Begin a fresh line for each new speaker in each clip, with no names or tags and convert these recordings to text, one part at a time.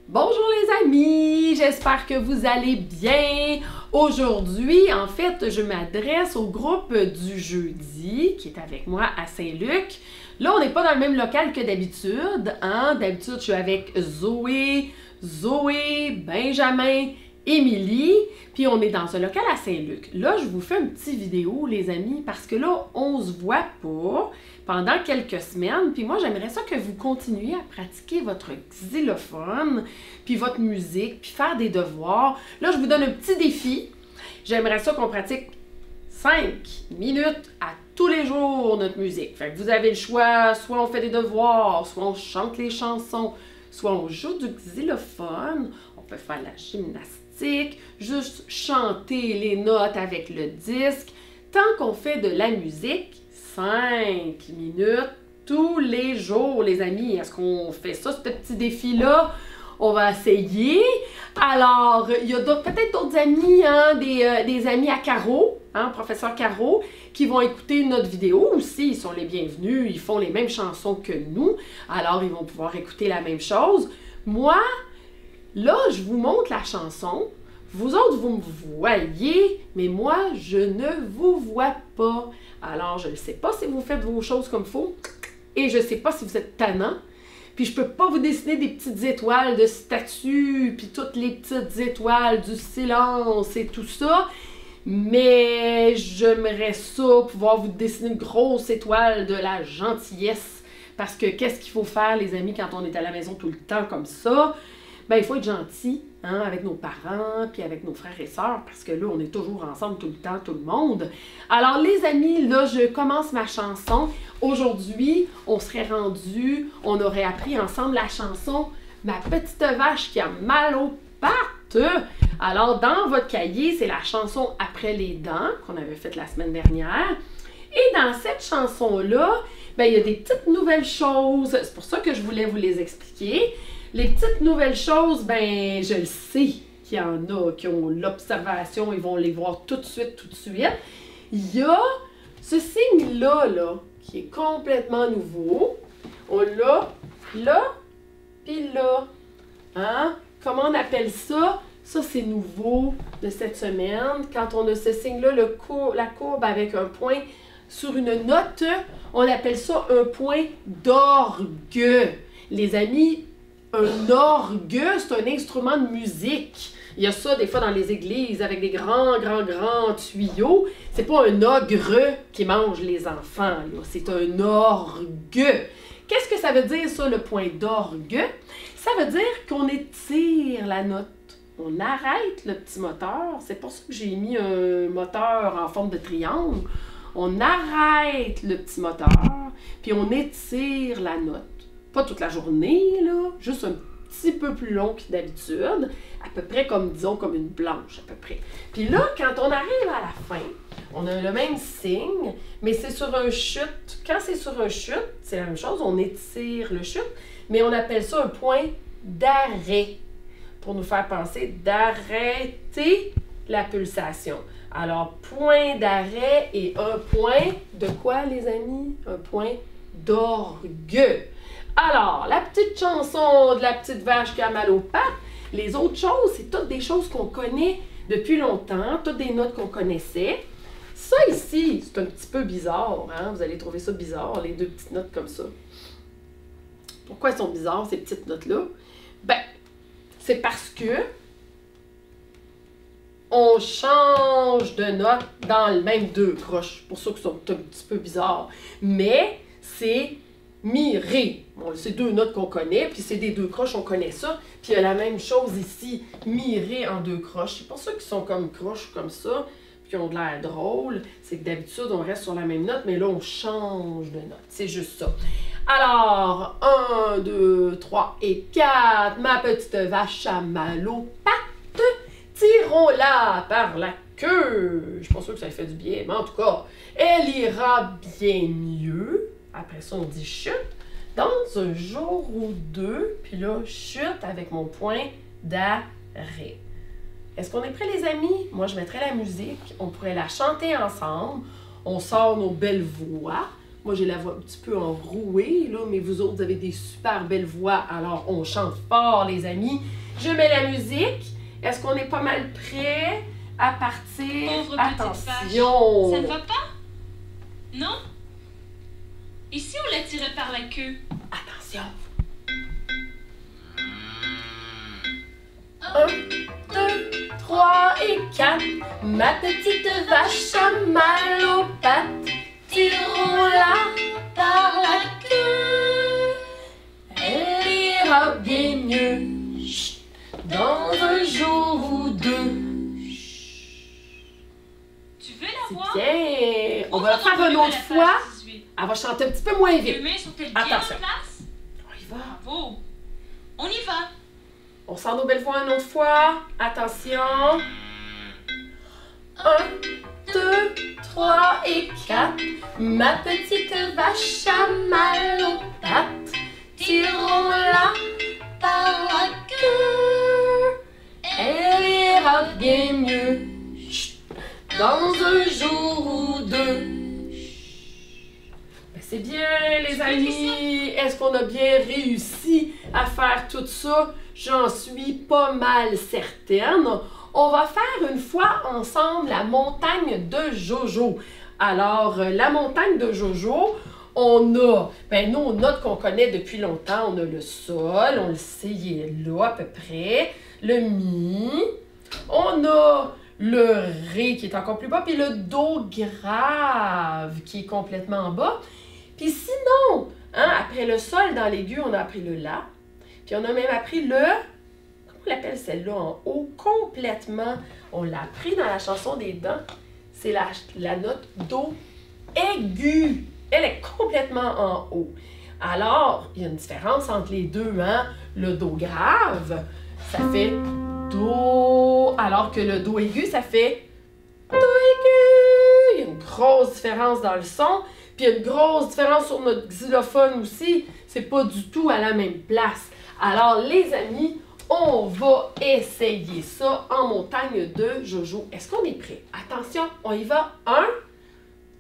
Bonjour les amis, j'espère que vous allez bien. Aujourd'hui, en fait, je m'adresse au groupe du jeudi qui est avec moi à Saint-Luc. Là, on n'est pas dans le même local que d'habitude, hein? D'habitude, je suis avec Zoé, Benjamin, Émilie, puis on est dans un local à Saint-Luc. Là, je vous fais une petite vidéo, les amis, parce que là, on se voit pas pendant quelques semaines, puis moi, j'aimerais ça que vous continuiez à pratiquer votre xylophone, puis votre musique, puis faire des devoirs. Là, je vous donne un petit défi. J'aimerais ça qu'on pratique 5 minutes à tous les jours notre musique. Fait que vous avez le choix, soit on fait des devoirs, soit on chante les chansons, soit on joue du xylophone, on peut faire la gymnastique, juste chanter les notes avec le disque. Tant qu'on fait de la musique, 5 minutes tous les jours, les amis. Est-ce qu'on fait ça, ce petit défi-là? On va essayer. Alors, il y a peut-être d'autres amis, hein, des amis à Caro, hein, professeur Caro, qui vont écouter notre vidéo aussi. Ils sont les bienvenus, ils font les mêmes chansons que nous. Alors, ils vont pouvoir écouter la même chose. Moi, là, je vous montre la chanson. Vous autres, vous me voyez, mais moi, je ne vous vois pas. Alors, je ne sais pas si vous faites vos choses comme il faut et je ne sais pas si vous êtes tannant. Puis je peux pas vous dessiner des petites étoiles de statues, puis toutes les petites étoiles du silence et tout ça. Mais j'aimerais ça pouvoir vous dessiner une grosse étoile de la gentillesse. Parce que qu'est-ce qu'il faut faire, les amis, quand on est à la maison tout le temps comme ça? Ben, il faut être gentil, hein, avec nos parents, puis avec nos frères et sœurs, parce que là, on est toujours ensemble tout le temps, tout le monde. Alors, les amis, là, je commence ma chanson. Aujourd'hui, on serait rendu, on aurait appris ensemble la chanson « Ma petite vache qui a mal aux pattes ». Alors, dans votre cahier, c'est la chanson « Après les dents » qu'on avait faite la semaine dernière. Et dans cette chanson-là, ben, il y a des petites nouvelles choses. C'est pour ça que je voulais vous les expliquer. Les petites nouvelles choses, ben, je le sais qu'il y en a qui ont l'observation, ils vont les voir tout de suite, tout de suite. Il y a ce signe-là, là, qui est complètement nouveau. On l'a là, puis là. Hein? Comment on appelle ça? Ça, c'est nouveau de cette semaine. Quand on a ce signe-là, la courbe avec un point sur une note, on appelle ça un point d'orgue. Les amis, un orgue, c'est un instrument de musique. Il y a ça des fois dans les églises avec des grands tuyaux. C'est pas un ogre qui mange les enfants, c'est un orgue. Qu'est-ce que ça veut dire ça, le point d'orgue? Ça veut dire qu'on étire la note. On arrête le petit moteur. C'est pour ça que j'ai mis un moteur en forme de triangle. On arrête le petit moteur, puis on étire la note. Pas toute la journée, là, juste un petit peu plus long que d'habitude, à peu près comme, disons, comme une blanche, à peu près. Puis là, quand on arrive à la fin, on a le même signe, mais c'est sur un chute. Quand c'est sur un chute, c'est la même chose, on étire le chute, mais on appelle ça un point d'arrêt, pour nous faire penser d'arrêter la pulsation. Alors, point d'arrêt et un point de quoi, les amis? Un point d'orgue. Alors, la petite chanson de la petite vache qui a mal aux pattes, les autres choses, c'est toutes des choses qu'on connaît depuis longtemps, toutes des notes qu'on connaissait. Ça ici, c'est un petit peu bizarre, hein? Vous allez trouver ça bizarre, les deux petites notes comme ça. Pourquoi elles sont bizarres, ces petites notes-là? Ben, c'est parce que on change de note dans le même deux croches, pour ça que c'est un petit peu bizarre. Mais c'est mi, ré. Bon, c'est deux notes qu'on connaît, puis c'est des deux croches, on connaît ça. Puis il y a la même chose ici, mi, ré en deux croches. C'est pour ça qu'ils sont comme croches comme ça, puis qui ont de l'air drôle. C'est que d'habitude, on reste sur la même note, mais là, on change de note. C'est juste ça. Alors, 1, 2, 3 et 4. Ma petite vache a mal aux pattes. Tirons-la par la queue. Je suis pas sûre que ça fait du bien, mais en tout cas, elle ira bien mieux. Après ça, on dit chute. Dans un jour ou deux, puis là, chute avec mon point d'arrêt. Est-ce qu'on est prêts, les amis? Moi, je mettrais la musique. On pourrait la chanter ensemble. On sort nos belles voix Moi, j'ai la voix un petit peu enrouée, là, mais vous autres, vous avez des super belles voix. Alors, on chante fort, les amis. Je mets la musique. Est-ce qu'on est pas mal prêt à partir?
Pauvre
Attention!
Ça ne va pas? Non? Et si on la tirait par la queue?
Attention! 1, 2, 3 et 4. Ma petite vache a mal aux pattes. Tirons-la par la queue. Elle ira bien mieux chut, dans un jour ou deux.
Tu veux la
C'est
voir?
bien! On va le faire une autre fois. Elle va chanter un petit peu moins
Les
vite.
mains sont-elles bien en
Attention.
place?
On y va.
Bravo! On y va!
On sort nos belles voix une autre fois. Attention. 1, 2, 3 et 4. Ma petite vache a mal aux pattes. Tirons-la par la queue. Elle ira bien mieux chut, dans un jour ou deux. Ben, c'est bien, les amis. Est-ce qu'on a bien réussi à faire tout ça? J'en suis pas mal certaine. On va faire une fois ensemble la montagne de Jojo. Alors, la montagne de Jojo, on a, ben nos notes qu'on connaît depuis longtemps, on a le sol, on le sait, il est là à peu près, le mi, on a le ré qui est encore plus bas, puis le do grave qui est complètement en bas. Puis sinon, hein, après le sol dans l'aigu, on a appris le la, puis on a même appris le, comment on l'appelle celle-là en haut, complètement, on l'a appris dans la chanson des dents, c'est la note do aigu. Elle est complètement en haut. Alors, il y a une différence entre les deux, hein? Le do grave, ça fait do, alors que le do aigu, ça fait do aigu. Il y a une grosse différence dans le son, puis il y a une grosse différence sur notre xylophone aussi. C'est pas du tout à la même place. Alors, les amis, on va essayer ça en montagne de Jojo. Est-ce qu'on est prêt? Attention, on y va. 1,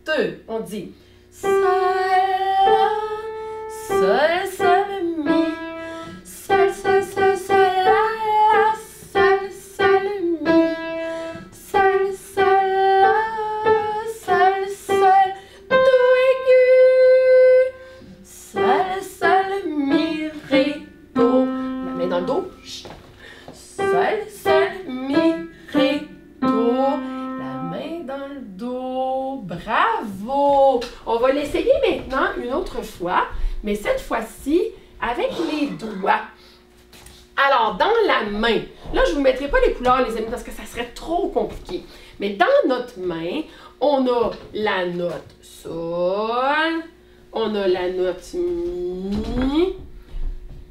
2, on dit sol, la, sol, sol, mi, sol, sol, sol, sol, la, sol, sol, mi, sol, sol, la, sol, sol, do aigu, sol, sol, mi, ré, do. La main dans le dos. Sol, sol, mi, ré, do. La main dans le dos. Bravo! On va l'essayer maintenant une autre fois, mais cette fois-ci avec les doigts. Alors, dans la main, là, je ne vous mettrai pas les couleurs, les amis, parce que ça serait trop compliqué. Mais dans notre main, on a la note sol, on a la note mi,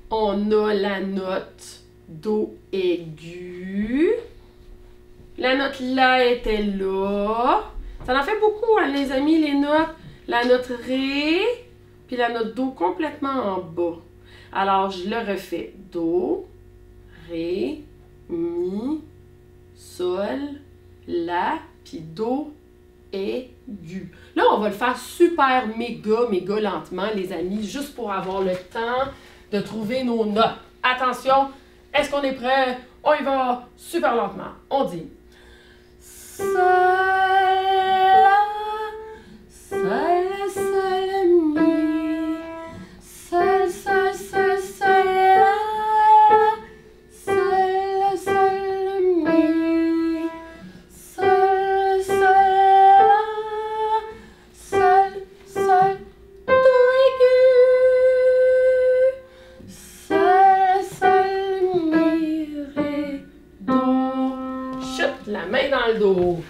on a la note do aigu, la note la était là. Ça en fait beaucoup, hein, les amis, les notes. La note ré, puis la note do complètement en bas. Alors, je le refais. Do, ré, mi, sol, la, puis do, aigu. Là, on va le faire super méga lentement, les amis, juste pour avoir le temps de trouver nos notes. Attention, est-ce qu'on est prêt? On y va super lentement. On dit sol, la, sol, sol, mi, sol, sol, sol, sol, la, sol, sol, mi, sol, sol, la, sol, sol, do aigu, sol, sol, mi, ré, do. Chut, la main dans le dos.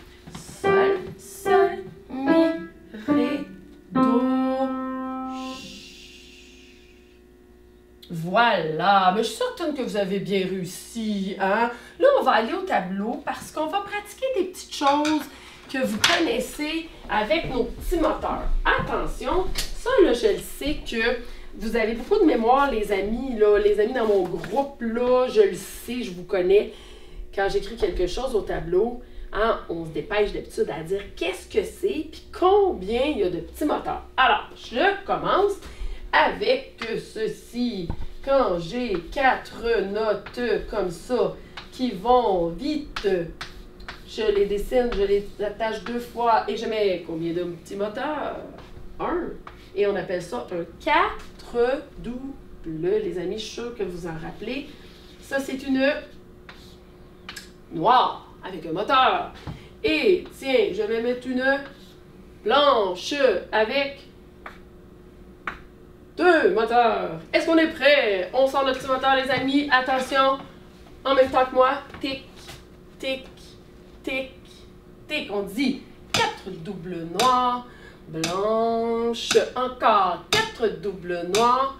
Sol, sol, mi, ré, do. Voilà, mais je suis certaine que vous avez bien réussi, hein? Là, on va aller au tableau parce qu'on va pratiquer des petites choses que vous connaissez avec nos petits moteurs. Attention, ça, là, je le sais que vous avez beaucoup de mémoire, les amis, là, les amis dans mon groupe, là, je le sais, je vous connais. Quand j'écris quelque chose au tableau, Hein, on se dépêche d'habitude à dire qu'est-ce que c'est, puis combien il y a de petits moteurs. Alors, je commence avec ceci. Quand j'ai 4 notes comme ça qui vont vite, je les dessine, je les attache 2 fois et je mets combien de petits moteurs? 1. Et on appelle ça un 4 double. Les amis, je suis sûre que vous en rappelez. Ça, c'est une noire avec un moteur. Et tiens, je vais mettre une blanche avec 2 moteurs. Est-ce qu'on est prêt? On sort notre petit moteur, les amis. Attention, en même temps que moi. Tic, tic, tic, tic. On dit 4 doubles noirs, blanches. Encore 4 doubles noirs,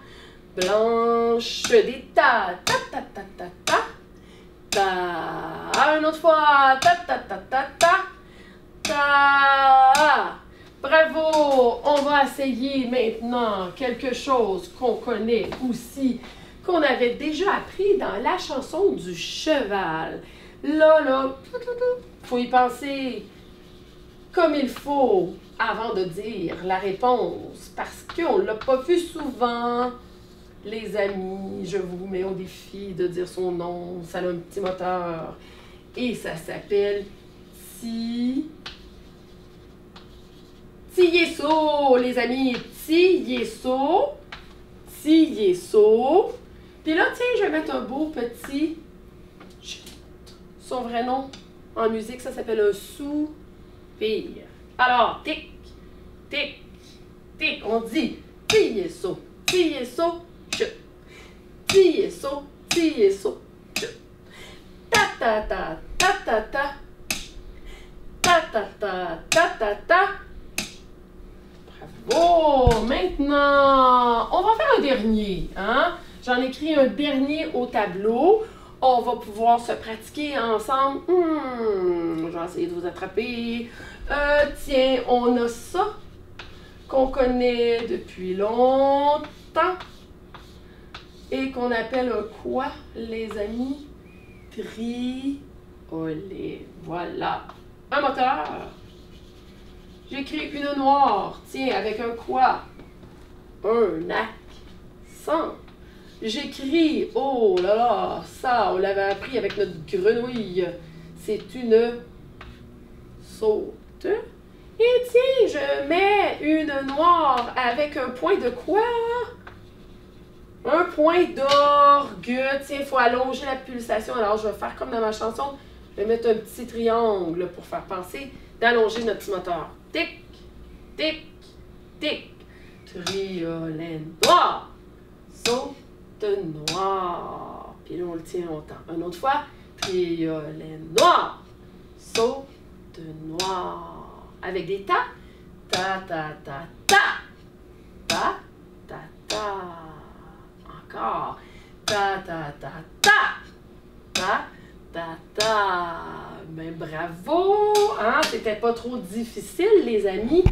blanches. Des ta, ta, ta, ta, ta, ta. Ta. Une autre fois. Ta, ta, ta, ta, ta. Ta. Bravo! On va essayer maintenant quelque chose qu'on connaît aussi, qu'on avait déjà appris dans la chanson du cheval. Là, faut y penser comme il faut avant de dire la réponse, parce qu'on ne l'a pas vu souvent. Les amis, je vous mets au défi de dire son nom. Ça a un petit moteur et ça s'appelle Tieso, les amis, Tieso. Puis là, tiens, je vais mettre un beau petit... Son vrai nom en musique, ça s'appelle un soupir. Alors, tic, tic, tic, on dit Tieso, Tieso, chut. Tieso, Tieso, chut. Ta ta ta ta ta ta. Ta ta ta ta ta ta. Bravo! Maintenant, on va faire un dernier. Hein? J'en ai écrit un dernier au tableau. On va pouvoir se pratiquer ensemble. Je vais essayer de vous attraper. Tiens, on a ça qu'on connaît depuis longtemps et qu'on appelle un quoi, les amis? Triolet. Voilà. Un moteur. J'écris une noire, tiens, avec un quoi? Un accent. J'écris, oh là là, ça, on l'avait appris avec notre grenouille. C'est une saute. Et tiens, je mets une noire avec un point de quoi? Un point d'orgue. Tiens, il faut allonger la pulsation. Alors, je vais faire comme dans ma chanson. Je vais mettre un petit triangle pour faire penser d'allonger notre petit moteur. Tic, tic, tic. Triolet noir. Saute noir. Puis là, on le tient longtemps. Une autre fois. Triolet noir. Saute noir. Avec des ta. Ta, ta, ta, ta. Ta, ta, ta. Encore. Ta, ta, ta, ta. Ta, ta, ta. Ben bravo! Hein? C'était pas trop difficile, les amis.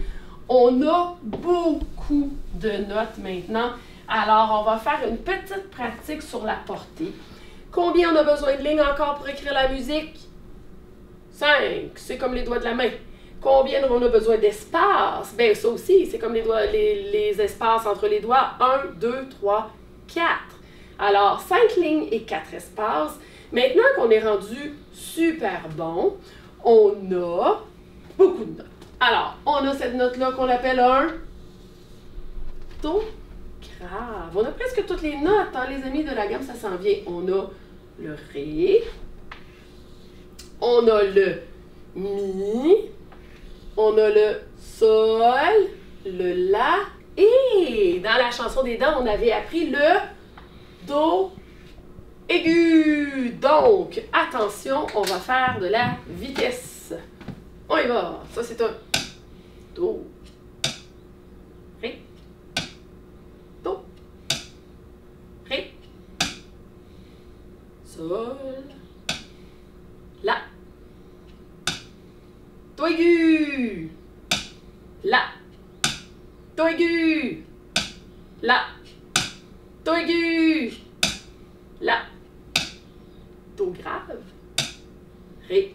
On a beaucoup de notes maintenant. Alors, on va faire une petite pratique sur la portée. Combien on a besoin de lignes encore pour écrire la musique? 5. C'est comme les doigts de la main. Combien on a besoin d'espace? Ben ça aussi, c'est comme les espaces entre les doigts. 1, 2, 3, 4. Alors, 5 lignes et 4 espaces. Maintenant qu'on est rendu super bon, on a beaucoup de notes. Alors, on a cette note-là qu'on appelle un Do grave. On a presque toutes les notes, hein, les amis de la gamme, ça s'en vient. On a le Ré, on a le Mi, on a le Sol, le La, et dans la chanson des dents, on avait appris le Do aigu. Donc, attention, on va faire de la vitesse. On y va. Ça, c'est un Do. Ré. Do. Ré. Sol. La. Do aigu. La. Do aigu. La. Do aigu. La. Do grave. Ré.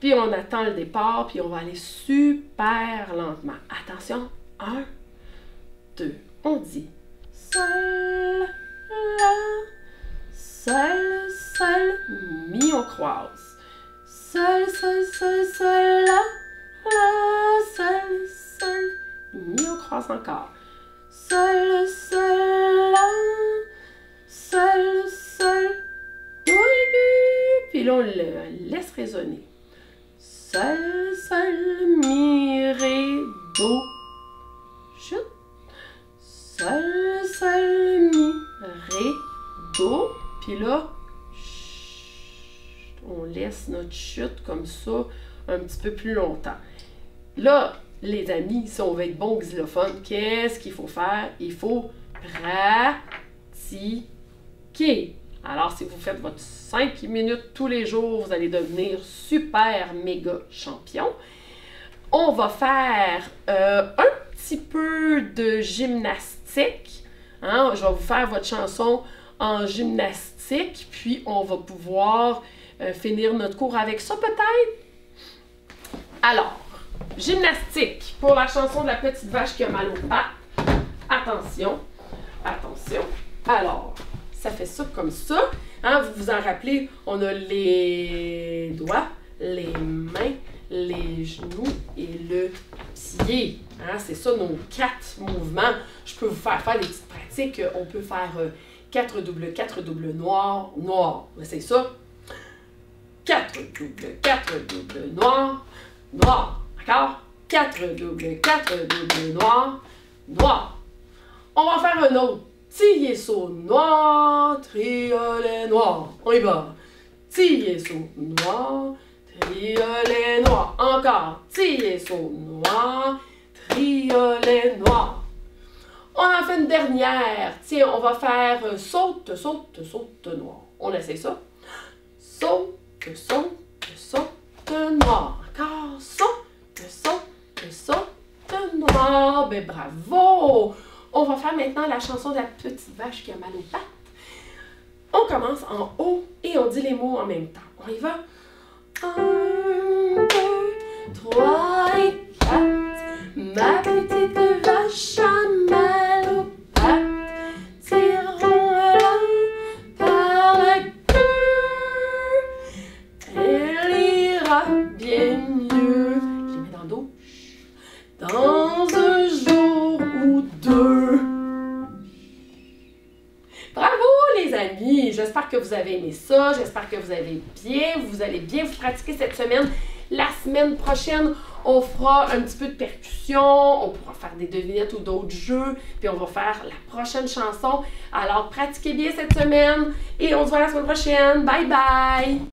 Puis on attend le départ, puis on va aller super lentement. Attention, 1, 2, on dit sol, la, sol, sol, mi, on croise. Sol, sol, sol, sol, la, sol, sol, mi, on croise encore. Sol, sol, la, sol, sol, do aigu. Puis là, on le laisse résonner. Sol, sol, mi, ré, do, chute. Sol, sol, mi, ré, do. Puis là, on laisse notre chute comme ça un petit peu plus longtemps. Là, les amis, si on veut être bon xylophone, qu'est-ce qu'il faut faire? Il faut pratiquer. Alors, si vous faites votre 5 minutes tous les jours, vous allez devenir super méga champion. On va faire un petit peu de gymnastique. Hein? Je vais vous faire votre chanson en gymnastique, puis on va pouvoir finir notre cours avec ça peut-être. Alors, gymnastique pour la chanson de la petite vache qui a mal aux pattes. Attention, attention. Alors, ça fait ça comme ça. Hein, vous vous en rappelez, on a les doigts, les mains, les genoux et le pied. Hein, c'est ça nos 4 mouvements. Je peux vous faire des petites pratiques. On peut faire 4 doubles noir, noir. C'est ça. 4 doubles noir, noir. D'accord? 4 doubles noir, noir. On va faire un autre. Tillesso noir, triolet noir. On y va. Tillesso noir, triolet noir. Encore. Tillesso noir, triolet noir. On en fait une dernière. Tiens, on va faire saute, saute, saute noir. On essaie ça. Saute, saute, saute noir. Encore. Saute, saute, saute noir. Ben bravo! On va faire maintenant la chanson de la petite vache qui a mal aux pattes. On commence en haut et on dit les mots en même temps. On y va. 1, 2, 3 et 4. Ma petite vache a mal aux pattes. Tirons-la par la queue. Elle ira bien mieux. Je les mets dans le dos. Dans un jour ou deux. Bravo les amis! J'espère que vous avez aimé ça. J'espère que vous allez bien vous pratiquer cette semaine. La semaine prochaine, on fera un petit peu de percussion. On pourra faire des devinettes ou d'autres jeux. Puis on va faire la prochaine chanson. Alors pratiquez bien cette semaine. Et on se voit la semaine prochaine. Bye bye!